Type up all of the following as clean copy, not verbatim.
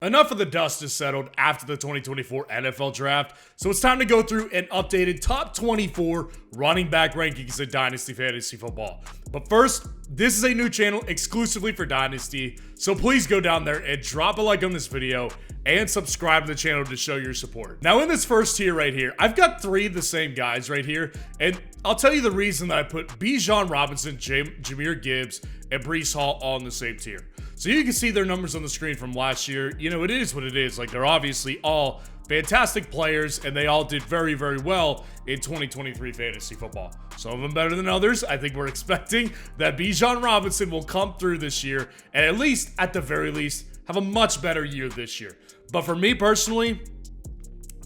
Enough of the dust is settled after the 2024 NFL Draft, so it's time to go through an updated top 24 running back rankings in Dynasty Fantasy Football. But first, this is a new channel exclusively for Dynasty, so please go down there and drop a like on this video and subscribe to the channel to show your support. Now in this first tier right here, I've got three of the same guys right here, and I'll tell you the reason that I put Bijan Robinson, Jahmyr Gibbs, and Breece Hall all in the same tier. So you can see their numbers on the screen from last year. You know, it is what it is. Like, they're obviously all fantastic players, and they all did very, very well in 2023 fantasy football. Some of them better than others. I think we're expecting that Bijan Robinson will come through this year, and at least, at the very least, have a much better year this year. But for me personally,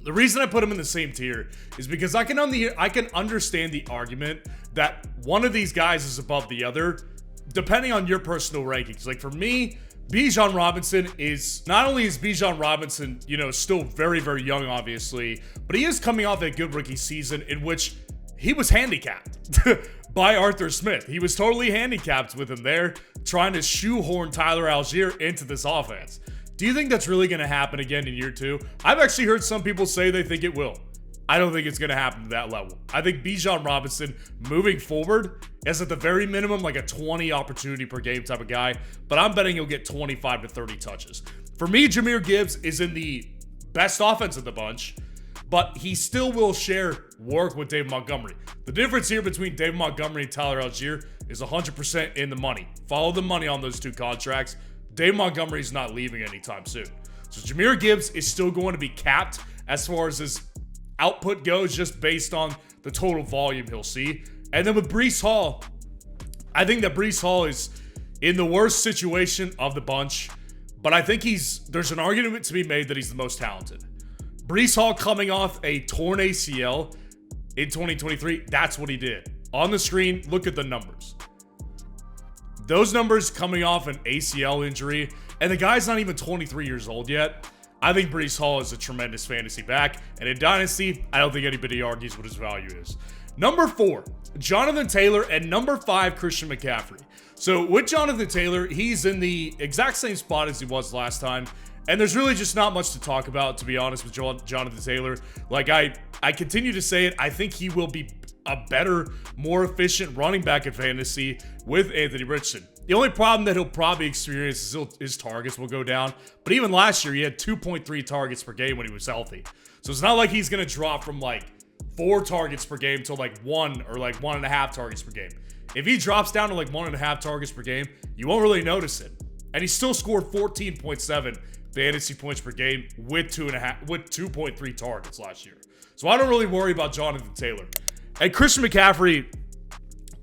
the reason I put them in the same tier is because I can understand the argument that one of these guys is above the other, depending on your personal rankings. Like, for me, Bijan Robinson is, not only is Bijan Robinson, you know, still very, very young, obviously, but he is coming off a good rookie season in which he was handicapped by Arthur Smith. He was totally handicapped with him there, trying to shoehorn Tyler Algier into this offense. Do you think that's really going to happen again in year two? I've actually heard some people say they think it will. I don't think it's going to happen to that level. I think Bijan Robinson, moving forward, is at the very minimum like a 20 opportunity per game type of guy, but I'm betting he'll get 25 to 30 touches. For me, Jahmyr Gibbs is in the best offense of the bunch, but he still will share work with David Montgomery. The difference here between David Montgomery and Tyler Algier is 100% in the money. Follow the money on those two contracts. David Montgomery is not leaving anytime soon. So Jahmyr Gibbs is still going to be capped as far as his output goes, just based on the total volume he'll see. And then with Breece Hall, I think that Breece Hall is in the worst situation of the bunch, but I think there's an argument to be made that he's the most talented. Breece Hall coming off a torn ACL in 2023, that's what he did. On the screen, look at the numbers. Those numbers coming off an ACL injury, and the guy's not even 23 years old yet. I think Breece Hall is a tremendous fantasy back, and in Dynasty, I don't think anybody argues what his value is. Number 4, Jonathan Taylor, and number 5, Christian McCaffrey. So with Jonathan Taylor, he's in the exact same spot as he was last time, and there's really just not much to talk about, to be honest, with Jonathan Taylor. Like, I continue to say it, I think he will be a better, more efficient running back in fantasy with Anthony Richardson. The only problem that he'll probably experience is his targets will go down. But even last year, he had 2.3 targets per game when he was healthy. So it's not like he's going to drop from like 4 targets per game to like 1 or like 1.5 targets per game. If he drops down to like 1.5 targets per game, you won't really notice it. And he still scored 14.7 fantasy points per game with 2.3 targets last year. So I don't really worry about Jonathan Taylor. And Christian McCaffrey,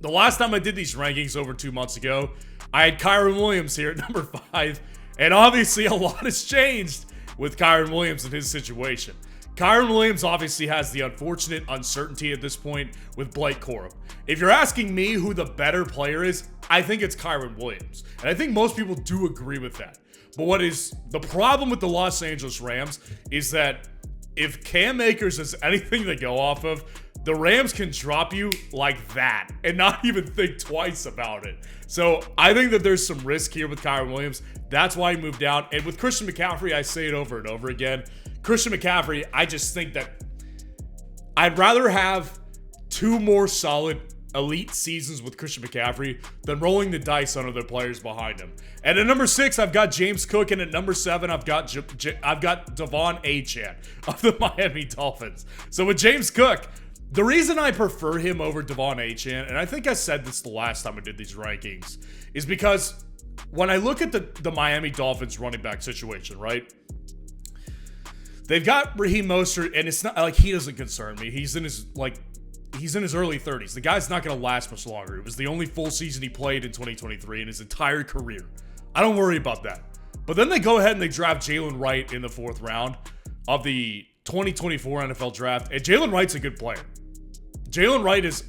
the last time I did these rankings over 2 months ago, I had Kyren Williams here at number 5, and obviously a lot has changed with Kyren Williams and his situation. Kyren Williams obviously has the unfortunate uncertainty at this point with Blake Corum. If you're asking me who the better player is, I think it's Kyren Williams, and I think most people do agree with that. But what is the problem with the Los Angeles Rams is that if Cam Akers is anything to go off of, the Rams can drop you like that and not even think twice about it. So I think that there's some risk here with Kyren Williams. That's why he moved down. And with Christian McCaffrey, I say it over and over again. Christian McCaffrey, I just think that I'd rather have 2 more solid elite seasons with Christian McCaffrey than rolling the dice on other players behind him. And at number 6, I've got James Cook, and at number 7, I've got Devon Achane of the Miami Dolphins. So with James Cook, the reason I prefer him over Devon Achane, and I think I said this the last time I did these rankings, is because when I look at the Miami Dolphins running back situation, right? They've got Raheem Mostert, and it's not like he doesn't concern me. He's in his early 30s. The guy's not going to last much longer. It was the only full season he played in 2023 in his entire career. I don't worry about that. But then they go ahead and they draft Jalen Wright in the 4th round of the 2024 NFL Draft, and Jalen Wright's a good player. Jalen Wright is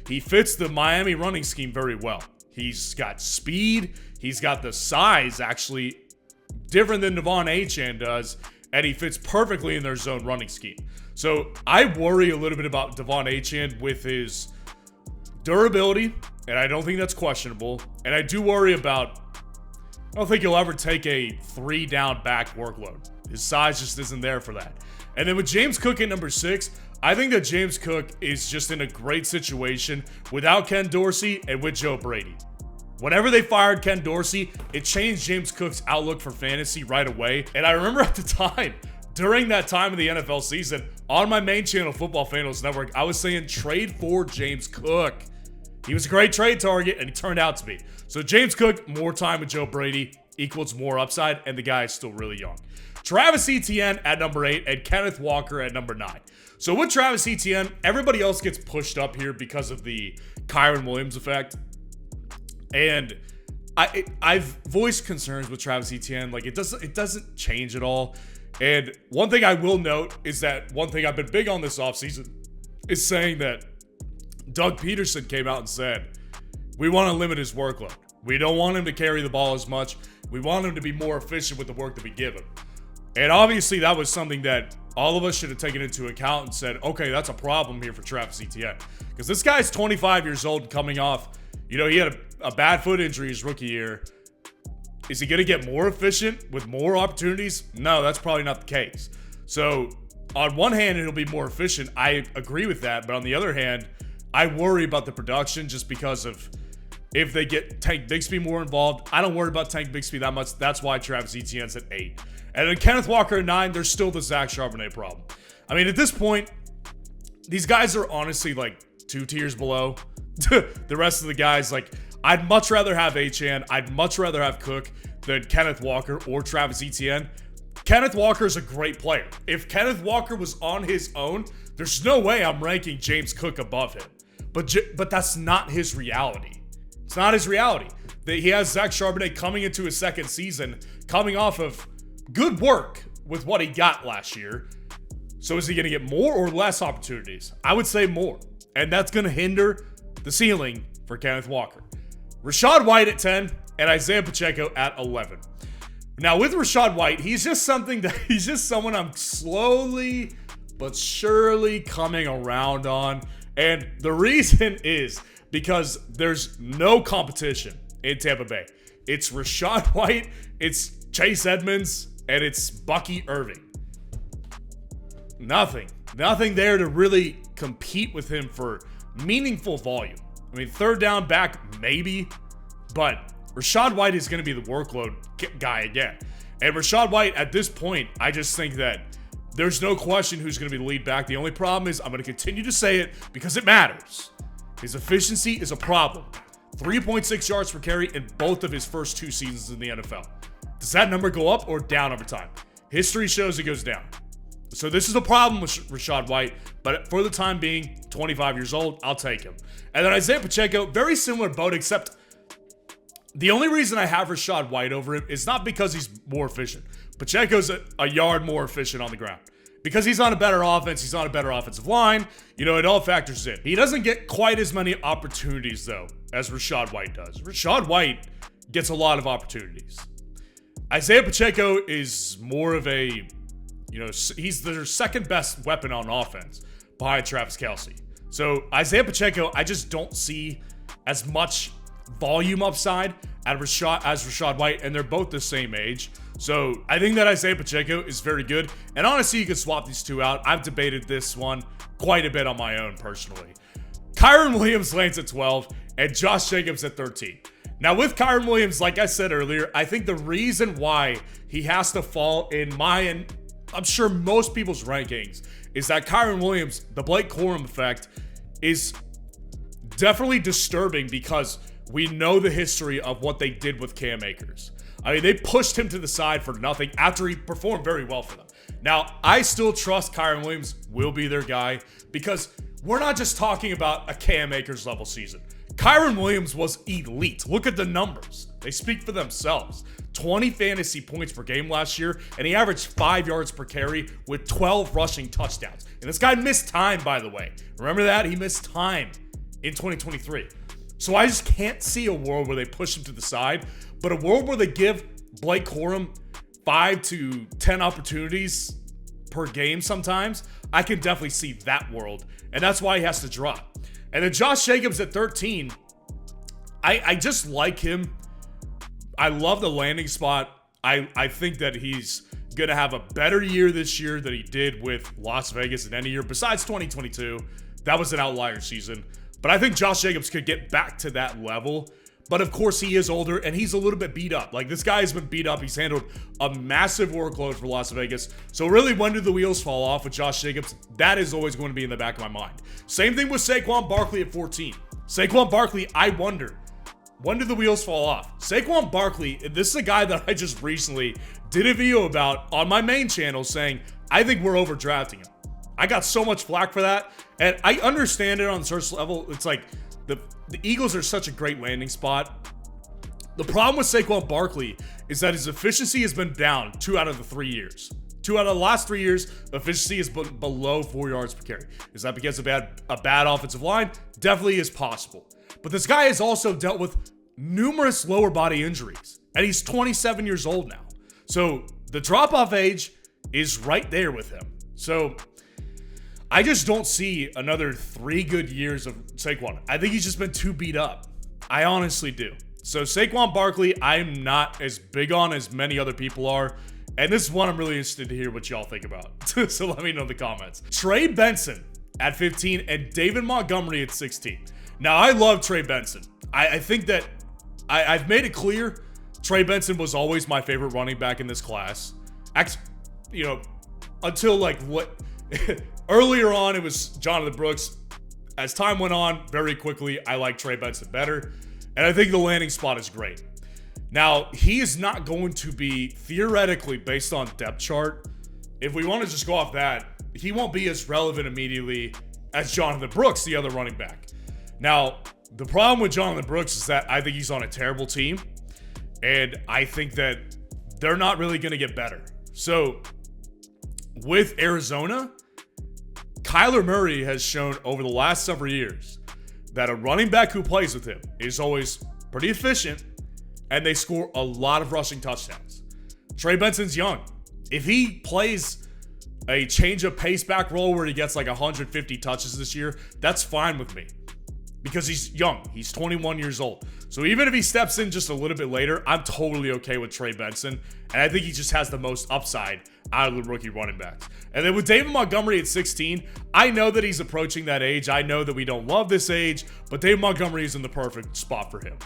he fits the Miami running scheme very well. He's got speed. He's got the size, actually, different than Devon Achane does, and he fits perfectly in their zone running scheme. So I worry a little bit about Devon Achane with his durability, and I don't think that's questionable. And I do worry about I don't think he'll ever take a 3-down back workload. His size just isn't there for that. And then with James Cook at number 6, I think that James Cook is just in a great situation without Ken Dorsey and with Joe Brady. Whenever they fired Ken Dorsey, it changed James Cook's outlook for fantasy right away. And I remember at the time, during that time of the NFL season, on my main channel, Football Fanalysts Network, I was saying trade for James Cook. He was a great trade target, and he turned out to be. So James Cook, more time with Joe Brady equals more upside, and the guy is still really young. Travis Etienne at number 8 and Kenneth Walker at number 9. So with Travis Etienne, everybody else gets pushed up here because of the Kyren Williams effect. And I've voiced concerns with Travis Etienne. Like, it doesn't change at all. And one thing I will note is that one thing I've been big on this offseason is saying that Doug Peterson came out and said, we want to limit his workload. We don't want him to carry the ball as much. We want him to be more efficient with the work that we give him. And obviously that was something that all of us should have taken into account and said, okay, that's a problem here for Travis Etienne. Because this guy's 25 years old and coming off, he had a bad foot injury his rookie year. Is he going to get more efficient with more opportunities? No, that's probably not the case. So on one hand, it'll be more efficient. I agree with that. But on the other hand, I worry about the production just because of if they get Tank Bigsby more involved. I don't worry about Tank Bigsby that much. That's why Travis Etienne's at 8. And then Kenneth Walker at 9, there's still the Zach Charbonnet problem. I mean, at this point, these guys are honestly like 2 tiers below the rest of the guys. Like, I'd much rather have Achane. I'd much rather have Cook than Kenneth Walker or Travis Etienne. Kenneth Walker is a great player. If Kenneth Walker was on his own, there's no way I'm ranking James Cook above him. But that's not his reality. It's not his reality. He has Zach Charbonnet coming into his second season, coming off of good work with what he got last year. So is he going to get more or less opportunities? I would say more. And that's going to hinder the ceiling for Kenneth Walker. Rachaad White at 10 and Isaiah Pacheco at 11. Now with Rachaad White, he's just someone I'm slowly but surely coming around on. And the reason is because there's no competition in Tampa Bay. It's Rachaad White, it's Chase Edmonds, and it's Bucky Irving. Nothing there to really compete with him for meaningful volume. I mean, third down back, maybe, but Rachaad White is going to be the workload guy again. And Rachaad White, at this point, I just think that there's no question who's going to be the lead back. The only problem is I'm going to continue to say it because it matters. His efficiency is a problem. 3.6 yards per carry in both of his first 2 seasons in the NFL. Does that number go up or down over time? History shows it goes down. So this is a problem with Rachaad White, but for the time being, 25 years old, I'll take him. And then Isaiah Pacheco, very similar boat, except the only reason I have Rachaad White over him is not because he's more efficient. Pacheco's a yard more efficient on the ground. Because he's on a better offense, he's on a better offensive line, it all factors in. He doesn't get quite as many opportunities, though, as Rachaad White does. Rachaad White gets a lot of opportunities. Isaiah Pacheco is more of a, he's their second best weapon on offense behind Travis Kelce. So Isaiah Pacheco, I just don't see as much volume upside as Rachaad White, and they're both the same age. So I think that Isaiah Pacheco is very good. And honestly, you could swap these two out. I've debated this one quite a bit on my own personally. Kyren Williams lands at 12 and Josh Jacobs at 13. Now with Kyren Williams, like I said earlier, I think the reason why he has to fall in my, and I'm sure most people's rankings, is that Kyren Williams, the Blake Corum effect, is definitely disturbing because we know the history of what they did with Cam Akers. I mean, they pushed him to the side for nothing after he performed very well for them. Now, I still trust Kyren Williams will be their guy because we're not just talking about a Cam Akers level season. Kyren Williams was elite. Look at the numbers. They speak for themselves. 20 fantasy points per game last year, and he averaged 5 yards per carry with 12 rushing touchdowns. And this guy missed time, by the way. Remember that? He missed time in 2023. So I just can't see a world where they push him to the side, but a world where they give Blake Corum 5 to 10 opportunities per game sometimes, I can definitely see that world, and that's why he has to drop. And then Josh Jacobs at 13, I just like him. I love the landing spot. I think that he's going to have a better year this year than he did with Las Vegas in any year besides 2022. That was an outlier season. But I think Josh Jacobs could get back to that level. But of course, he is older and he's a little bit beat up. Like, this guy has been beat up. He's handled a massive workload for Las Vegas. So really, when do the wheels fall off with Josh Jacobs? That is always going to be in the back of my mind. Same thing with Saquon Barkley at 14. Saquon Barkley, I wonder, when do the wheels fall off? Saquon Barkley, this is a guy that I just recently did a video about on my main channel saying, I think we're overdrafting him. I got so much flack for that. And I understand it on the surface level. It's like the Eagles are such a great landing spot. The problem with Saquon Barkley is that his efficiency has been down 2 out of the 3 years. 2 out of the last 3 years, efficiency has been below 4 yards per carry. Is that because of a bad offensive line? Definitely is possible. But this guy has also dealt with numerous lower body injuries. And he's 27 years old now. So the drop-off age is right there with him. So I just don't see another 3 good years of Saquon. I think he's just been too beat up. I honestly do. So Saquon Barkley, I'm not as big on as many other people are. And this is one I'm really interested to hear what y'all think about. So let me know in the comments. Trey Benson at 15 and David Montgomery at 16. Now, I love Trey Benson. I think that I've made it clear Trey Benson was always my favorite running back in this class. You know, until like what... Earlier on, it was Jonathan Brooks. As time went on, very quickly, I like Trey Benson better. And I think the landing spot is great. Now, he is not going to be, theoretically, based on depth chart. If we want to just go off that, he won't be as relevant immediately as Jonathan Brooks, the other running back. Now, the problem with Jonathan Brooks is that I think he's on a terrible team. And I think that they're not really going to get better. So, with Arizona, Kyler Murray has shown over the last several years that a running back who plays with him is always pretty efficient and they score a lot of rushing touchdowns. Trey Benson's young. If he plays a change of pace back role where he gets like 150 touches this year, that's fine with me because he's young. He's 21 years old. So even if he steps in just a little bit later, I'm totally okay with Trey Benson. And I think he just has the most upside out of the rookie running backs. And then with David Montgomery at 16, I know that he's approaching that age. I know that we don't love this age, but David Montgomery is in the perfect spot for him.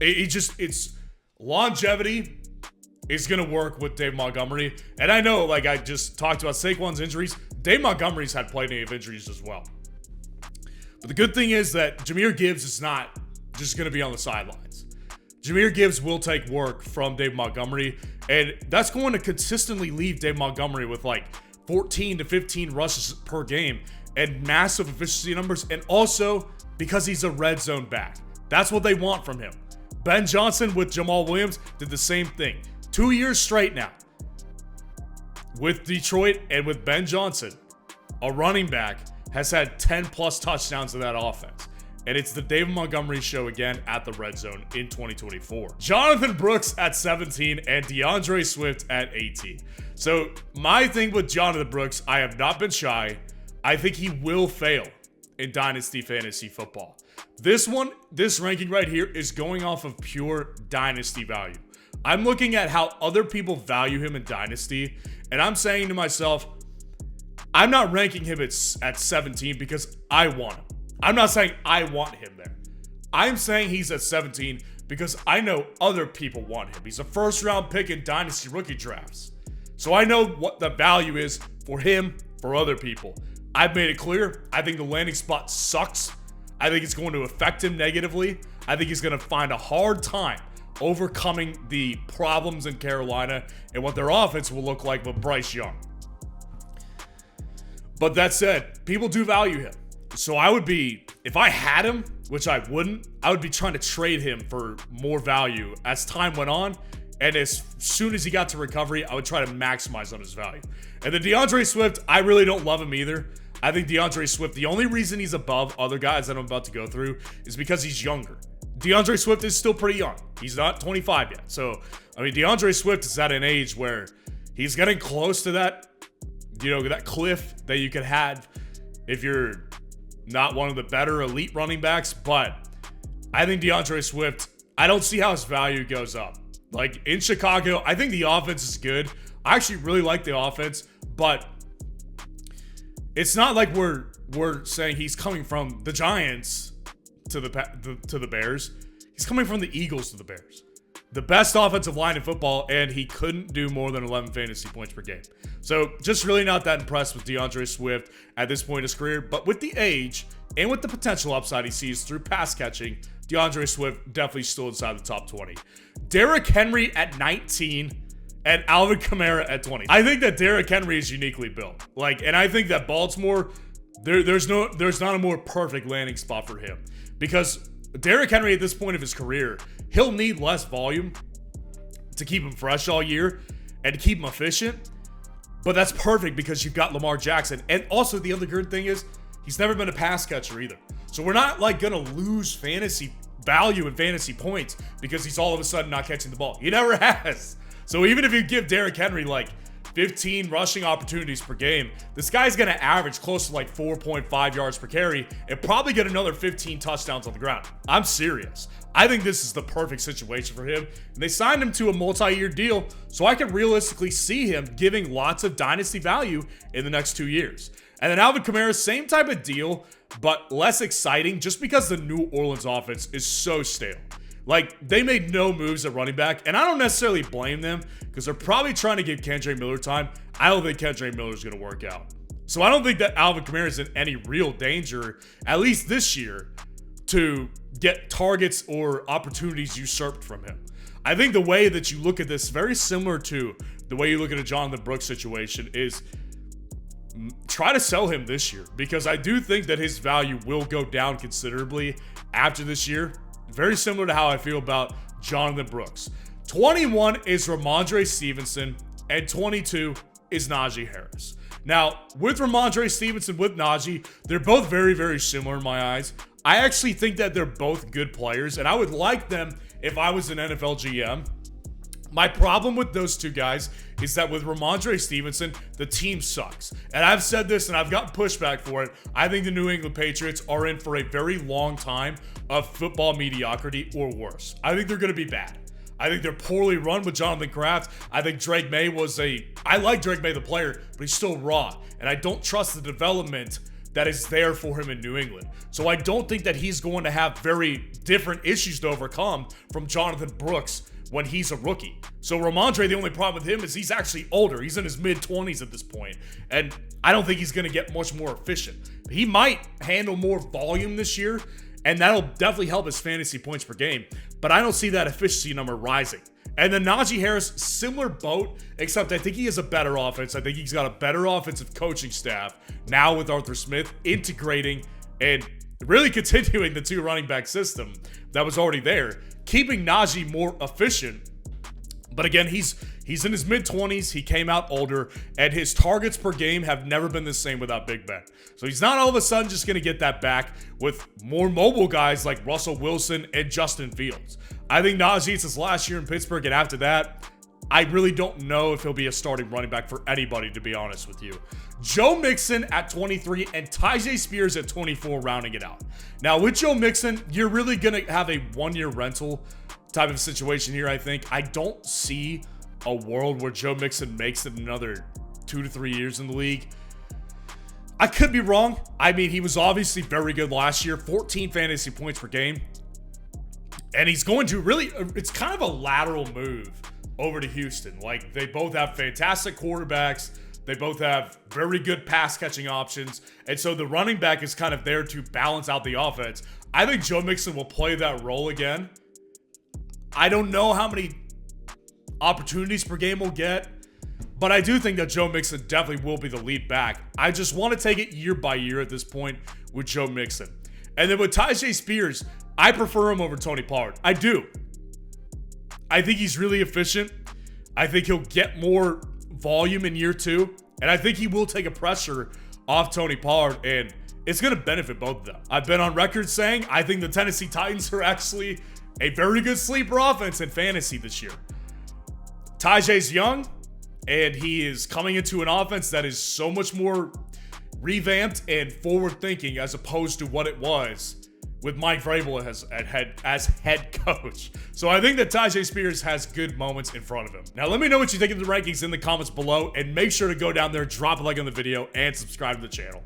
It's longevity is going to work with David Montgomery. And I know, like I just talked about Saquon's injuries, David Montgomery's had plenty of injuries as well. But the good thing is that Jahmyr Gibbs is not just going to be on the sidelines. Jahmyr Gibbs will take work from David Montgomery, and that's going to consistently leave David Montgomery with like 14 to 15 rushes per game and massive efficiency numbers, and also because he's a red zone back. That's what they want from him. Ben Johnson with Jamal Williams did the same thing. 2 years straight now with Detroit and with Ben Johnson, a running back has had 10 plus touchdowns in that offense. And it's the David Montgomery show again at the red zone in 2024. Jonathan Brooks at 17 and DeAndre Swift at 18. So my thing with Jonathan Brooks, I have not been shy. I think he will fail in Dynasty Fantasy Football. This ranking right here is going off of pure Dynasty value. I'm looking at how other people value him in Dynasty, and I'm saying to myself, I'm not ranking him at 17 because I want him. I'm not saying I want him there. I'm saying he's at 17 because I know other people want him. He's a first-round pick in Dynasty rookie drafts. So I know what the value is for him, for other people. I've made it clear. I think the landing spot sucks. I think it's going to affect him negatively. I think he's going to find a hard time overcoming the problems in Carolina and what their offense will look like with Bryce Young. But that said, people do value him. So I would be, if I had him, which I wouldn't, I would be trying to trade him for more value as time went on. And as soon as he got to recovery, I would try to maximize on his value. And then DeAndre Swift, I really don't love him either. I think DeAndre Swift, the only reason he's above other guys that I'm about to go through is because he's younger. DeAndre Swift is still pretty young. He's not 25 yet. So, I mean, DeAndre Swift is at an age where he's getting close to that, that cliff that you could have if you're not one of the better elite running backs. But I think DeAndre Swift, I don't see how his value goes up. Like, in Chicago, I think the offense is good. I actually really like the offense, but it's not like we're saying he's coming from the Giants to the Bears. He's coming from the Eagles to the Bears. The best offensive line in football, and he couldn't do more than 11 fantasy points per game. So just really not that impressed with DeAndre Swift at this point in his career. But with the age and with the potential upside he sees through pass catching, DeAndre Swift definitely still inside the top 20. Derrick Henry at 19 and Alvin Kamara at 20. I think that Derrick Henry is uniquely built. And I think that Baltimore, there's not a more perfect landing spot for him, because Derrick Henry at this point of his career, he'll need less volume to keep him fresh all year and to keep him efficient. But that's perfect because you've got Lamar Jackson. And also the other good thing is he's never been a pass catcher either. So we're not going to lose fantasy value and fantasy points because he's all of a sudden not catching the ball. He never has. So even if you give Derrick Henry 15 rushing opportunities per game, this guy's going to average close to 4.5 yards per carry and probably get another 15 touchdowns on the ground. I'm serious. I think this is the perfect situation for him. And they signed him to a multi-year deal, so I can realistically see him giving lots of dynasty value in the next 2 years. And then Alvin Kamara, same type of deal, but less exciting just because the New Orleans offense is so stale. They made no moves at running back, and I don't necessarily blame them because they're probably trying to give Kendre Miller time. I don't think Kendre Miller is going to work out. So I don't think that Alvin Kamara is in any real danger, at least this year, to get targets or opportunities usurped from him. I think the way that you look at this, very similar to the way you look at a Jonathan Brooks situation, is try to sell him this year, because I do think that his value will go down considerably after this year. Very similar to how I feel about Jonathan Brooks. 21 is Ramondre Stevenson, and 22 is Najee Harris. Now, with Ramondre Stevenson, with Najee, they're both very, very similar in my eyes. I actually think that they're both good players, and I would like them if I was an NFL GM. My problem with those two guys is that with Ramondre Stevenson, the team sucks. And I've said this and I've gotten pushback for it. I think the New England Patriots are in for a very long time of football mediocrity or worse. I think they're going to be bad. I think they're poorly run with Jonathan Kraft. I think Drake May I like Drake May the player, but he's still raw. And I don't trust the development that is there for him in New England. So I don't think that he's going to have very different issues to overcome from Jonathan Brooks when he's a rookie. So Ramondre, the only problem with him is he's actually older. He's in his mid-20s at this point, and I don't think he's going to get much more efficient. He might handle more volume this year, and that'll definitely help his fantasy points per game, but I don't see that efficiency number rising. And then Najee Harris, similar boat, except I think he has a better offense. I think he's got a better offensive coaching staff now with Arthur Smith integrating and really continuing the two running back system that was already there, keeping Najee more efficient. But again, he's in his mid-20s. He came out older, and his targets per game have never been the same without Big Ben. So he's not all of a sudden just going to get that back with more mobile guys like Russell Wilson and Justin Fields. I think Najee, it's his last year in Pittsburgh, and after that, I really don't know if he'll be a starting running back for anybody, to be honest with you. Joe Mixon at 23 and Tyjae Spears at 24, rounding it out. Now, with Joe Mixon, you're really going to have a one-year rental type of situation here, I think. I don't see a world where Joe Mixon makes it another 2 to 3 years in the league. I could be wrong. I mean, he was obviously very good last year, 14 fantasy points per game. And he's going to really, it's kind of a lateral move over to Houston. They both have fantastic quarterbacks. They both have very good pass catching options. And so the running back is kind of there to balance out the offense. I think Joe Mixon will play that role again. I don't know how many opportunities per game we'll get, but I do think that Joe Mixon definitely will be the lead back. I just want to take it year by year at this point with Joe Mixon. And then with Tyjae Spears, I prefer him over Tony Pollard. I do. I think he's really efficient. I think he'll get more volume in year 2. And I think he will take a pressure off Tony Pollard, and it's going to benefit both of them. I've been on record saying I think the Tennessee Titans are actually a very good sleeper offense in fantasy this year. Tyjae's young, and he is coming into an offense that is so much more revamped and forward-thinking as opposed to what it was with Mike Vrabel as head coach. So I think that Tyjae Spears has good moments in front of him. Now let me know what you think of the rankings in the comments below, and make sure to go down there, drop a like on the video, and subscribe to the channel.